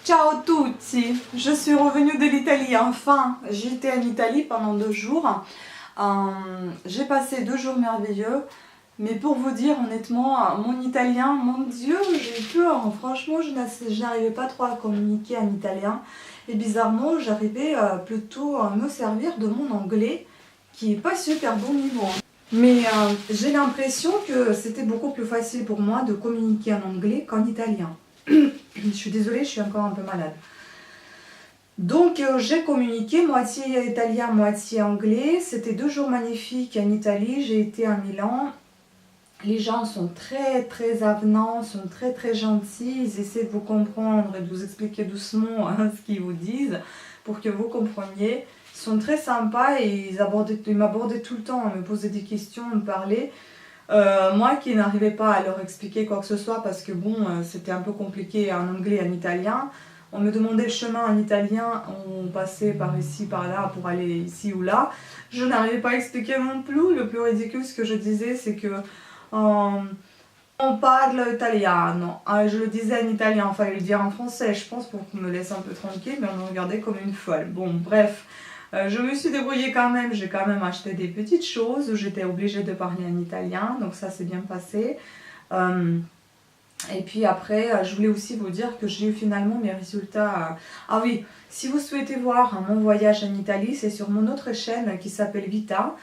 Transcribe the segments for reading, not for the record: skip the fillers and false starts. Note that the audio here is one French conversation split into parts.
Ciao a tutti, je suis revenue de l'Italie, enfin, j'étais en Italie pendant 2 jours, j'ai passé 2 jours merveilleux, mais pour vous dire honnêtement, mon italien, mon Dieu, j'ai peur, franchement je n'arrivais pas trop à communiquer en italien, et bizarrement j'arrivais plutôt à me servir de mon anglais, qui est pas super bon niveau. Mais j'ai l'impression que c'était beaucoup plus facile pour moi de communiquer en anglais qu'en italien. Je suis désolée, je suis encore un peu malade. Donc j'ai communiqué moitié italien, moitié anglais. C'était 2 jours magnifiques en Italie. J'ai été à Milan. Les gens sont très avenants, sont très gentils. Ils essaient de vous comprendre et de vous expliquer doucement ce qu'ils vous disent pour que vous compreniez. Ils sont très sympas et ils m'abordaient tout le temps, me posaient des questions, me parlaient. Moi qui n'arrivais pas à leur expliquer quoi que ce soit parce que bon, c'était un peu compliqué en anglais et en italien. On me demandait le chemin en italien, on passait par ici, par là pour aller ici ou là. Je n'arrivais pas à expliquer non plus. Le plus ridicule, ce que je disais, c'est que on parle italiano. Je le disais en italien, fallait le dire en français, je pense, pour qu'on me laisse un peu tranquille, mais on me regardait comme une folle. Bon, bref. Je me suis débrouillée quand même, j'ai quand même acheté des petites choses, j'étais obligée de parler en italien, donc ça s'est bien passé. Et puis après, je voulais aussi vous dire que j'ai eu finalement mes résultats. Ah oui, si vous souhaitez voir mon voyage en Italie, c'est sur mon autre chaîne qui s'appelle Vita,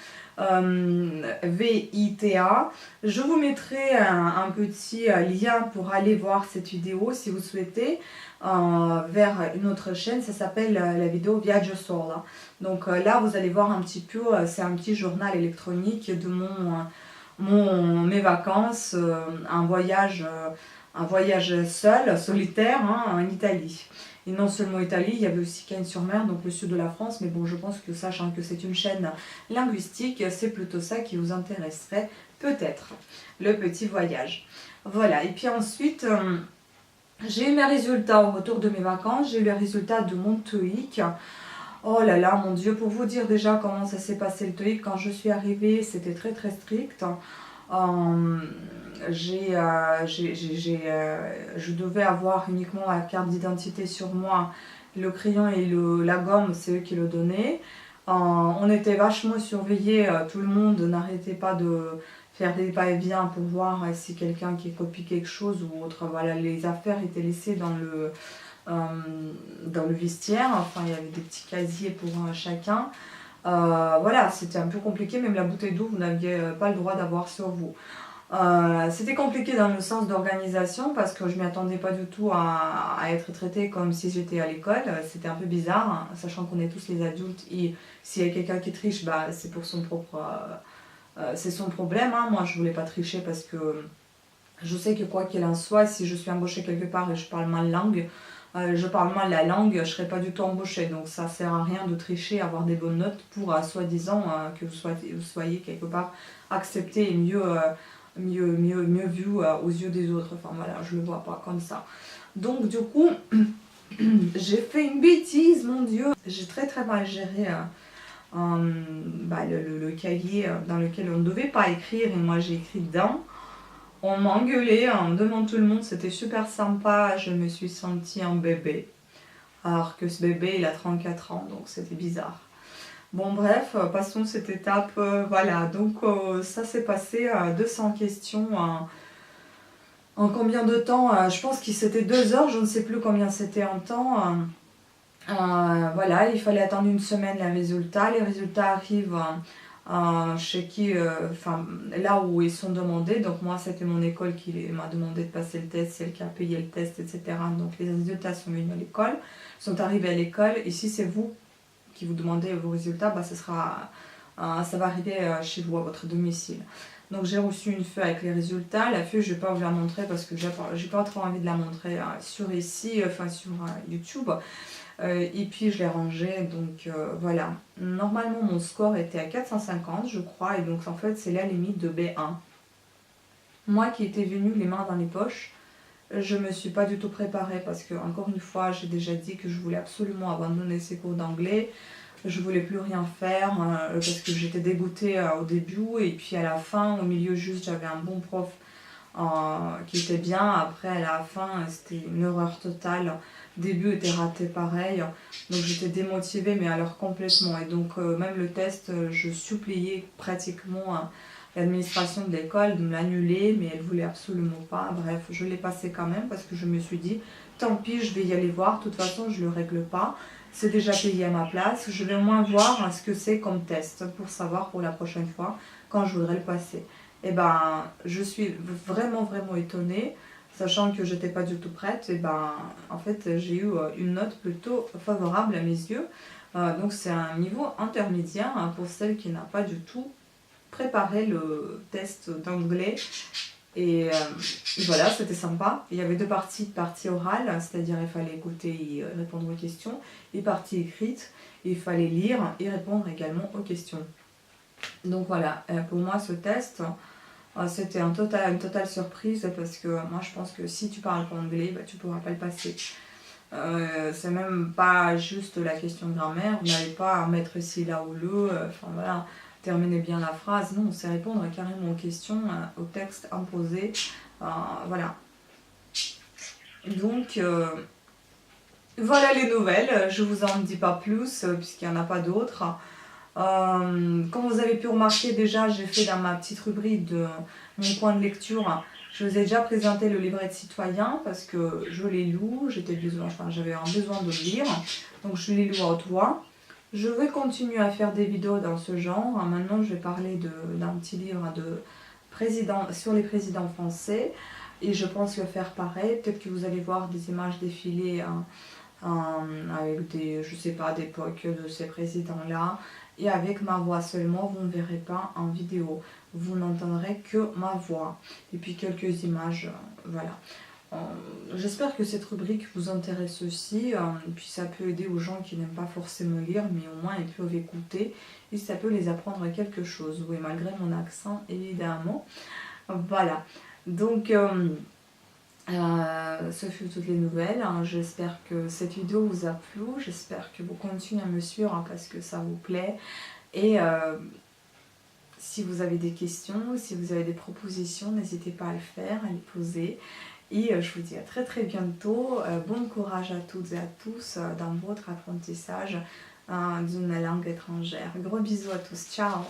VITA. Je vous mettrai un petit lien pour aller voir cette vidéo si vous souhaitez. Vers une autre chaîne, ça s'appelle la vidéo Viaggio Sola. Donc là, vous allez voir un petit peu, c'est un petit journal électronique de mes vacances, un voyage seul, solitaire, en Italie. Et non seulement Italie, il y avait aussi Cannes-sur-Mer, donc le sud de la France, mais bon, je pense que sachant que c'est une chaîne linguistique, c'est plutôt ça qui vous intéresserait, peut-être, le petit voyage. Voilà, et puis ensuite, j'ai eu mes résultats au retour de mes vacances, j'ai eu les résultats de mon TOEIC. Oh là là, mon Dieu, pour vous dire déjà comment ça s'est passé le TOEIC, quand je suis arrivée, c'était très strict. Je devais avoir uniquement la carte d'identité sur moi, le crayon et la gomme, c'est eux qui le donnaient. On était vachement surveillés, tout le monde n'arrêtait pas de faire des va-et-vient pour voir si quelqu'un qui copie quelque chose ou autre. Voilà, les affaires étaient laissées dans le vestiaire, enfin il y avait des petits casiers pour chacun. Voilà, c'était un peu compliqué, même la bouteille d'eau, vous n'aviez pas le droit d'avoir sur vous. C'était compliqué dans le sens d'organisation parce que je ne m'y attendais pas du tout à être traitée comme si j'étais à l'école. C'était un peu bizarre, hein, sachant qu'on est tous les adultes et s'il y a quelqu'un qui triche, bah, c'est pour son propre... c'est son problème. Hein. Moi, je ne voulais pas tricher parce que je sais que quoi qu'il en soit, si je suis embauchée quelque part et je parle mal la langue, je ne serai pas du tout embauchée. Donc ça ne sert à rien de tricher, avoir des bonnes notes pour soi-disant que vous soyez quelque part accepté et mieux vu aux yeux des autres. Enfin voilà, je le vois pas comme ça. Donc du coup, j'ai fait une bêtise, mon Dieu. J'ai très mal géré le cahier dans lequel on ne devait pas écrire et moi j'ai écrit dedans. On m'a engueulé devant tout le monde, c'était super sympa, je me suis sentie un bébé. Alors que ce bébé, il a 34 ans, donc c'était bizarre. Bon bref, passons cette étape, voilà. Donc ça s'est passé, 200 questions en combien de temps? Je pense que c'était 2 heures, je ne sais plus combien c'était en temps. Voilà, il fallait attendre une semaine les résultats. Les résultats arrivent... chez qui, là où ils sont demandés. Donc moi c'était mon école qui m'a demandé de passer le test, c'est elle qui a payé le test, etc. Donc les résultats sont venus à l'école, sont arrivés à l'école. Et si c'est vous qui vous demandez vos résultats, bah, ça va arriver chez vous, à votre domicile. Donc j'ai reçu une feuille avec les résultats. La feuille, je ne vais pas vous la montrer parce que j'ai pas trop envie de la montrer sur YouTube. Et puis je l'ai rangée, donc voilà. Normalement mon score était à 450 je crois, et donc en fait c'est la limite de B1. Moi qui étais venue les mains dans les poches, je me suis pas du tout préparée parce que, encore une fois, j'ai déjà dit que je voulais absolument abandonner ces cours d'anglais. Je voulais plus rien faire parce que j'étais dégoûtée au début, et puis à la fin, au milieu juste, j'avais un bon prof qui était bien. Après, à la fin, c'était une horreur totale. début était raté pareil. Donc j'étais démotivée, mais alors complètement. Et donc même le test, je suppliais pratiquement l'administration de l'école de me l'annuler, mais elle voulait absolument pas. Bref, je l'ai passé quand même parce que je me suis dit, tant pis, je vais y aller voir. De toute façon, je le règle pas. C'est déjà payé à ma place. Je vais au moins voir ce que c'est comme test pour savoir pour la prochaine fois quand je voudrais le passer. Et ben, je suis vraiment étonnée, sachant que j'étais pas du tout prête. Et ben, en fait, j'ai eu une note plutôt favorable à mes yeux. Donc c'est un niveau intermédiaire pour celle qui n'a pas du tout préparé le test d'anglais. Et voilà, c'était sympa. Il y avait deux parties, partie orale, c'est-à-dire il fallait écouter et répondre aux questions, et partie écrite, il fallait lire et répondre également aux questions. Donc voilà, pour moi ce test, c'était une totale surprise parce que moi je pense que si tu parles pas anglais, bah, tu pourras pas le passer. C'est même pas juste la question de grammaire, vous n'avez pas à mettre ci, là ou le, enfin voilà, terminer bien la phrase, non, c'est répondre carrément aux questions, au texte imposé, voilà. Donc voilà les nouvelles, je vous en dis pas plus puisqu'il n'y en a pas d'autres. Comme vous avez pu remarquer déjà, j'ai fait dans ma petite rubrique de mon coin de lecture, je vous ai déjà présenté le livret de citoyen parce que je l'ai lu, j'avais un besoin de le lire, donc je l'ai lu à haute voix. Je vais continuer à faire des vidéos dans ce genre. Maintenant, je vais parler d'un petit livre sur les présidents français et je pense le faire pareil. Peut-être que vous allez voir des images défiler avec je sais pas, d'époque de ces présidents-là. Et avec ma voix seulement, vous ne verrez pas en vidéo. Vous n'entendrez que ma voix. Et puis quelques images, voilà. J'espère que cette rubrique vous intéresse aussi. Et puis ça peut aider aux gens qui n'aiment pas forcément lire, mais au moins ils peuvent écouter. Et ça peut les apprendre quelque chose. Oui, malgré mon accent, évidemment. Voilà. Donc... ce fut toutes les nouvelles. J'espère que cette vidéo vous a plu. J'espère que vous continuez à me suivre parce que ça vous plaît. Et si vous avez des questions, si vous avez des propositions, n'hésitez pas à le faire, à les poser. Et je vous dis à très bientôt. Bon courage à toutes et à tous dans votre apprentissage d'une langue étrangère. Gros bisous à tous. Ciao!